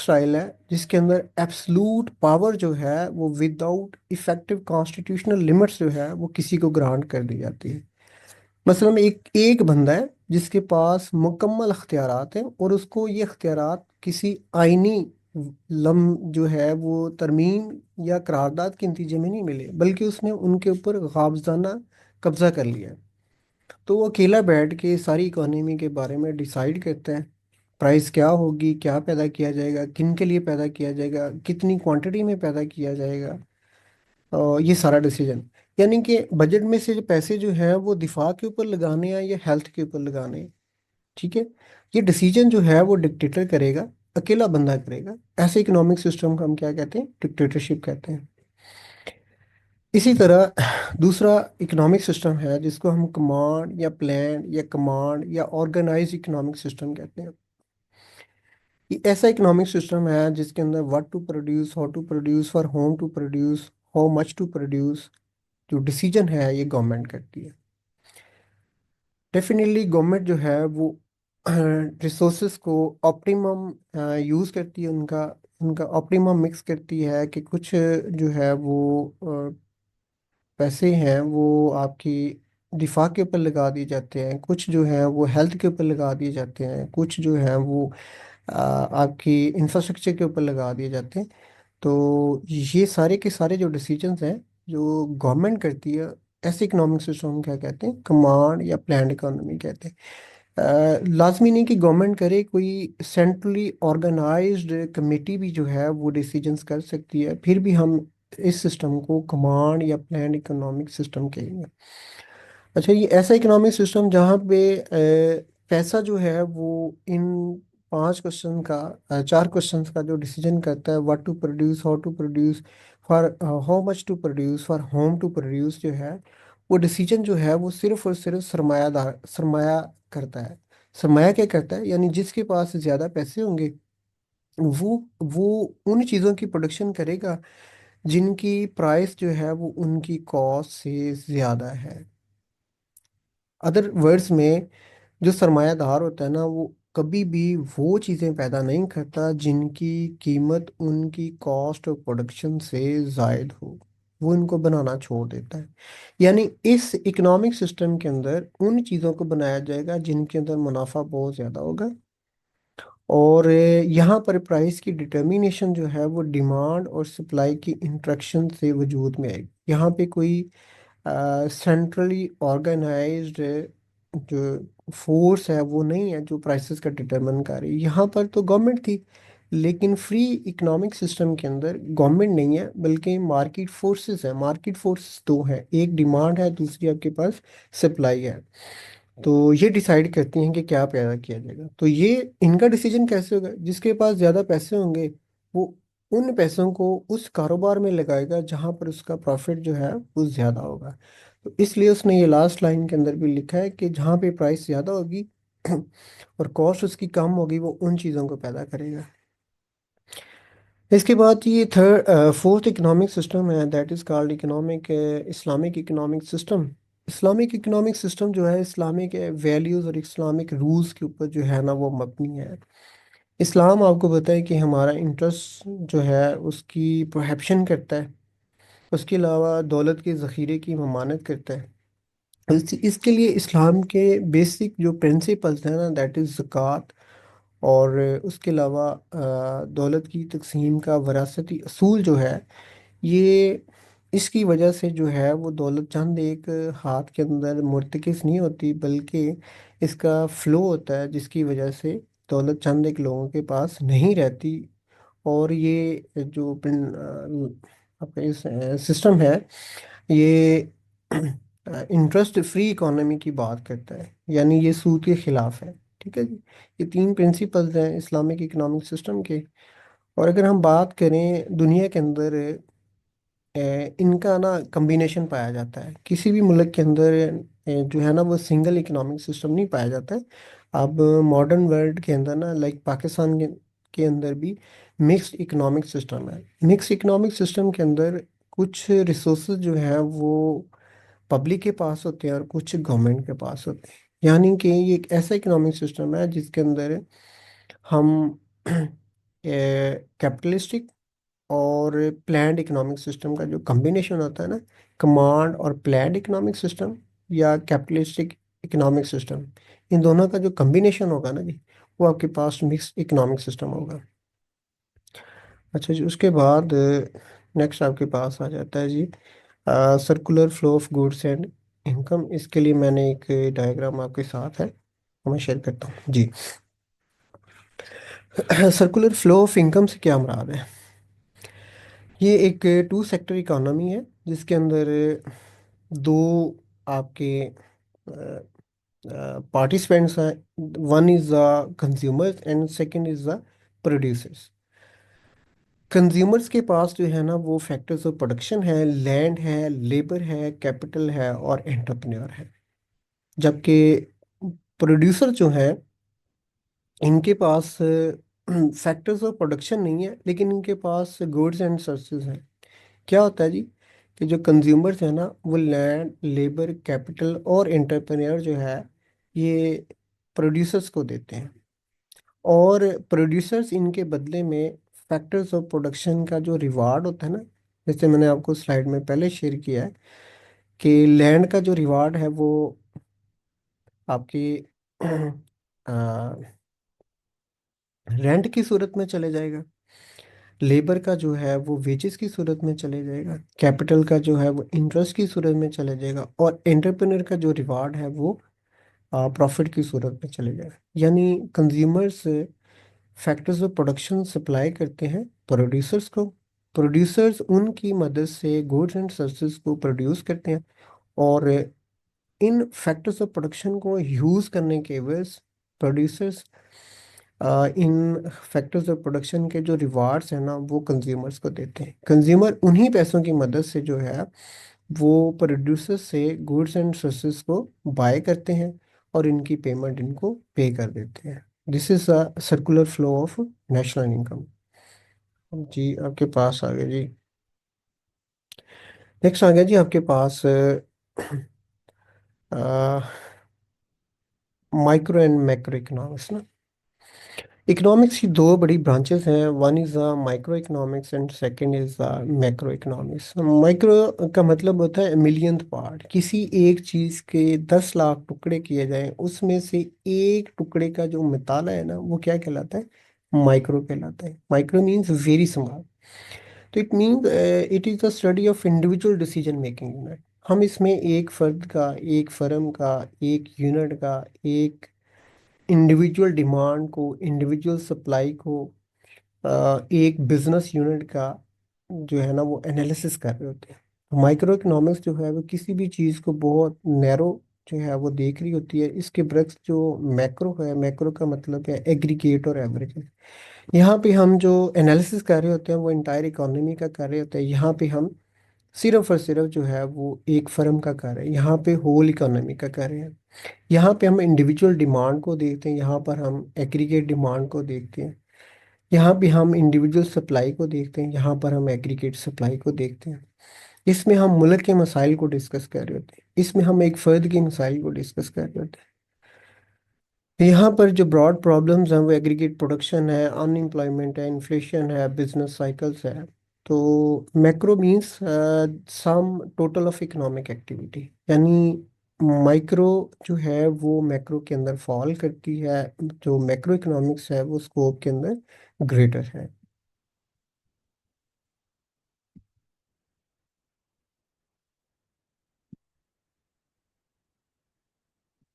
Style है जिसके अंदर एब्सलूट पावर जो है वो विदाउट इफेक्टिव कॉन्स्टिट्यूशनल लिमिट्स जो है वो किसी को ग्रांट कर दी जाती है। मसलन एक एक बंदा है जिसके पास मुकम्मल अख्तियारात हैं और उसको ये अख्तियारात किसी आईनी लम जो है वो तरमीम या करारदाद के नतीजे में नहीं मिले, बल्कि उसने उनके ऊपर गाबज़ाना कब्जा कर लिया है। तो वो अकेला बैठ के सारी इकोनॉमी के बारे में डिसाइड करता है। प्राइस क्या होगी, क्या पैदा किया जाएगा, किन के लिए पैदा किया जाएगा, कितनी क्वांटिटी में पैदा किया जाएगा, और ये सारा डिसीजन। यानी कि बजट में से जो पैसे जो हैं वो दिफा के ऊपर लगाने हैं या हेल्थ के ऊपर लगाने हैं। ठीक है। ये डिसीजन जो है वो डिक्टेटर करेगा, अकेला बंदा करेगा। ऐसे इकोनॉमिक सिस्टम को हम क्या कहते हैं? डिक्टेटरशिप कहते हैं। इसी तरह दूसरा इकोनॉमिक सिस्टम है जिसको हम कमांड या प्लान या कमांड या ऑर्गेनाइज इकोनॉमिक सिस्टम कहते हैं। ये ऐसा इकोनॉमिक सिस्टम है जिसके अंदर what to produce, how to produce, for home to produce, how much to produce, जो डिसीजन है ये गवर्नमेंट करती है। डेफिनेटली गवर्नमेंट जो है वो रिसोर्सेज को ऑप्टिमम यूज़ करती है, उनका उनका ऑप्टिमम मिक्स करती है कि कुछ जो है वो पैसे हैं वो आपकी दिफा के ऊपर लगा दिए जाते हैं, कुछ जो है वो हेल्थ के ऊपर लगा दिए जाते हैं, कुछ जो है वो आपकी इंफ्रास्ट्रक्चर के ऊपर लगा दिए जाते हैं। तो ये सारे के सारे जो डिसीजंस हैं जो गवर्नमेंट करती है, ऐसे इकोनॉमिक सिस्टम हम क्या कहते हैं? कमांड या प्लान्ड इकोनॉमी कहते हैं। लाजमी नहीं कि गवर्नमेंट करे, कोई सेंट्रली ऑर्गेनाइज्ड कमेटी भी जो है वो डिसीजंस कर सकती है, फिर भी हम इस सिस्टम को कमांड या प्लान्ड इकोनॉमिक सिस्टम कहेंगे। अच्छा, ये ऐसा इकोनॉमिक सिस्टम जहाँ पे पैसा जो है वो इन पांच क्वेश्चन का, चार क्वेश्चन का जो डिसीजन करता है, what to produce, how to produce, for how much to produce, for home to produce, जो है वो डिसीजन जो है वो सिर्फ और सिर्फ सरमायादार सरमाया करता है। सरमाया क्या करता है? यानी जिसके पास ज़्यादा पैसे होंगे वो वो उन चीज़ों की प्रोडक्शन करेगा जिनकी प्राइस जो है वो उनकी कॉस्ट से ज़्यादा है। अदर वर्ड्स में, जो सरमायादार होता है ना, वो कभी भी वो चीज़ें पैदा नहीं करता जिनकी कीमत उनकी कॉस्ट ऑफ प्रोडक्शन से जायद हो। वो इनको बनाना छोड़ देता है। यानी इस इकोनॉमिक सिस्टम के अंदर उन चीज़ों को बनाया जाएगा जिनके अंदर मुनाफा बहुत ज़्यादा होगा। और यहाँ पर प्राइस की डिटर्मिनेशन जो है वो डिमांड और सप्लाई की इंट्रैक्शन से वजूद में आएगी। यहाँ पे कोई सेंट्रली ऑर्गेनाइज्ड जो फोर्स है वो नहीं है जो प्राइसेस का डिटरमिन कर रही है। यहाँ पर तो गवर्नमेंट थी, लेकिन फ्री इकोनॉमिक सिस्टम के अंदर गवर्नमेंट नहीं है बल्कि मार्केट फोर्सेस है। मार्केट फोर्सेस दो हैं, एक डिमांड है, दूसरी आपके पास सप्लाई है। तो ये डिसाइड करती हैं कि क्या पैदा किया जाएगा। तो ये इनका डिसीजन कैसे होगा? जिसके पास ज़्यादा पैसे होंगे वो उन पैसों को उस कारोबार में लगाएगा जहां पर उसका प्रॉफिट जो है वो ज़्यादा होगा। तो इसलिए उसने ये लास्ट लाइन के अंदर भी लिखा है कि जहाँ पे प्राइस ज़्यादा होगी और कॉस्ट उसकी कम होगी, वो उन चीज़ों को पैदा करेगा। इसके बाद ये थर्ड फोर्थ इकोनॉमिक सिस्टम है, that is called economic Islamic economic system. Islamic economic system जो है इस्लामिक वैल्यूज़ और इस्लामिक रूल्स के ऊपर जो है ना वो मबनी है। इस्लाम आपको पता है कि हमारा इंटरेस्ट जो है उसकी प्रोहिबिशन करता है। उसके अलावा दौलत के ज़ख़ीरे की ममानत करता है। इसके लिए इस्लाम के बेसिक जो प्रिंसिपल्स हैं ना, दैट इज़ ज़कात। और उसके अलावा दौलत की तकसीम का वरासती असूल जो है, ये इसकी वजह से जो है वो दौलत चंद एक हाथ के अंदर मुर्तकिस नहीं होती, बल्कि इसका फ़्लो होता है, जिसकी वजह से दौलत चंद एक लोगों के पास नहीं रहती। और ये जो आपका इस सिस्टम है, ये इंटरेस्ट फ्री इकोनॉमी की बात करता है, यानी ये सूद के खिलाफ है। ठीक है जी। ये तीन प्रिंसिपल्स हैं इस्लामिक इकोनॉमिक सिस्टम के। और अगर हम बात करें दुनिया के अंदर, इनका ना कम्बिनेशन पाया जाता है। किसी भी मुल्क के अंदर जो है ना वो सिंगल इकोनॉमिक सिस्टम नहीं पाया जाता है। अब मॉडर्न वर्ल्ड के अंदर ना, लाइक पाकिस्तान के अंदर भी मिक्स्ड इकोनॉमिक सिस्टम है। मिक्स इकोनॉमिक सिस्टम के अंदर कुछ रिसोर्सेज जो हैं वो पब्लिक के पास होते हैं और कुछ गवर्नमेंट के पास होते हैं। यानी कि ये एक ऐसा इकोनॉमिक सिस्टम है जिसके अंदर हम कैपिटलिस्टिक और प्लान्ड इकोनॉमिक सिस्टम का जो कम्बिनेशन होता है ना, कमांड और प्लान्ड इकोनॉमिक सिस्टम या कैपिटलिस्टिक इकोनॉमिक सिस्टम, इन दोनों का जो कम्बिनेशन होगा ना जी, वो आपके पास मिक्स इकोनॉमिक सिस्टम होगा। अच्छा जी, उसके बाद नेक्स्ट आपके पास आ जाता है जी circular flow of goods and income. इसके लिए मैंने एक डायग्राम आपके साथ है, वो मैं शेयर करता हूँ जी। सर्कुलर फ्लो ऑफ इनकम से क्या मुराद है? ये एक टू सेक्टर इकोनॉमी है जिसके अंदर दो आपके पार्टिसिपेंट्स हैं। One is the consumers and second is the producers. Consumers के पास जो है ना वो फैक्टर्स ऑफ प्रोडक्शन है, लैंड है, लेबर है, कैपिटल है और एंटरप्रेन्योर है। जबकि प्रोड्यूसर जो है, इनके पास फैक्टर्स ऑफ प्रोडक्शन नहीं है, लेकिन इनके पास गुड्स एंड सर्विसेज हैं। क्या होता है जी, कि जो कंज्यूमर्स है ना वो लैंड, लेबर, कैपिटल और एंटरप्रेन्योर जो है, ये प्रोड्यूसर्स को देते हैं। और प्रोड्यूसर्स इनके बदले में फैक्टर्स ऑफ प्रोडक्शन का जो रिवार्ड होता है ना, जैसे मैंने आपको स्लाइड में पहले शेयर किया है कि लैंड का जो रिवार्ड है वो आपकी रेंट की सूरत में चले जाएगा। लेबर का जो है वो वेजेस की सूरत में चले जाएगा। कैपिटल का जो है वो इंटरेस्ट की सूरत में चले जाएगा। और एंटरप्रेन्योर का जो रिवार्ड है वो प्रॉफिट की सूरत में चले जाएगा। यानी consumers factors of production supply करते हैं प्रोड्यूसर्स को। प्रोड्यूसर्स उनकी मदद से गुड्स एंड सर्विसेज को प्रोड्यूस करते हैं। और इन फैक्टर्स ऑफ प्रोडक्शन को यूज़ करने के एवज producers in factors of production के जो रिवार्ड्स हैं ना वो कंज्यूमर्स को देते हैं। कंज्यूमर उन्हीं पैसों की मदद से जो है वो प्रोड्यूसर्स से गुड्स एंड सर्विसेज को बाय करते हैं और इनकी पेमेंट इनको पे कर देते हैं। This is a circular flow of national income. जी आपके पास आ गया जी। नेक्स्ट आ गया जी आपके पास माइक्रो एंड मैक्रो इकोनॉमिक्स ना। इकोनॉमिक्स की दो बड़ी ब्रांचेस हैं, one is micro economics and second is macro economics. Micro का मतलब होता है मिलियंथ पार्ट। किसी एक चीज़ के 10 लाख टुकड़े किए जाएं, उसमें से एक टुकड़े का जो मिताला है ना वो क्या कहलाता है? माइक्रो कहलाता है। Micro means very small. तो it means it is the study of individual decision making unit. हम इसमें एक फर्द का, एक फर्म का, एक यूनिट का, एक इंडिविजुअल डिमांड को, इंडिविजुअल सप्लाई को, एक बिजनेस यूनिट का जो है ना वो एनालिसिस कर रहे होते हैं। माइक्रो इकोनॉमिक्स जो है वो किसी भी चीज़ को बहुत नैरो जो है वो देख रही होती है। इसके बरक्स जो मैक्रो है, मैक्रो का मतलब है एग्रीगेट और एवरेज। यहाँ पे हम जो एनालिसिस कर रहे होते हैं वो इंटायर इकोनॉमी का कर रहे होते हैं। यहाँ पे हम सिर्फ और सिर्फ जो है वो एक फर्म का कर रहे हैं, यहाँ पे होल इकोनॉमी का कर रहे हैं। यहाँ पे हम इंडिविजुअल डिमांड को देखते हैं, यहाँ पर हम एग्रीगेट डिमांड को देखते हैं। यहाँ पे हम इंडिविजुअल सप्लाई को देखते हैं, यहाँ पर हम एग्रीगेट सप्लाई को देखते हैं। इसमें हम मुल्क के मसाइल को डिस्कस कर रहे होते हैं, इसमें हम एक फ़र्द के मसाइल को डिस्कस कर रहे होते हैं। यहाँ पर जो ब्रॉड प्रॉब्लम्स हैं वो एग्रीगेट प्रोडक्शन है, अनएम्प्लॉयमेंट है, इन्फ्लेशन है, बिजनेस साइकिल्स है। तो macro means sum total of economic activity. यानी माइक्रो जो है वो मैक्रो के अंदर फॉल करती है, जो मैक्रो इकोनॉमिक्स है वो स्कोप के अंदर ग्रेटर है।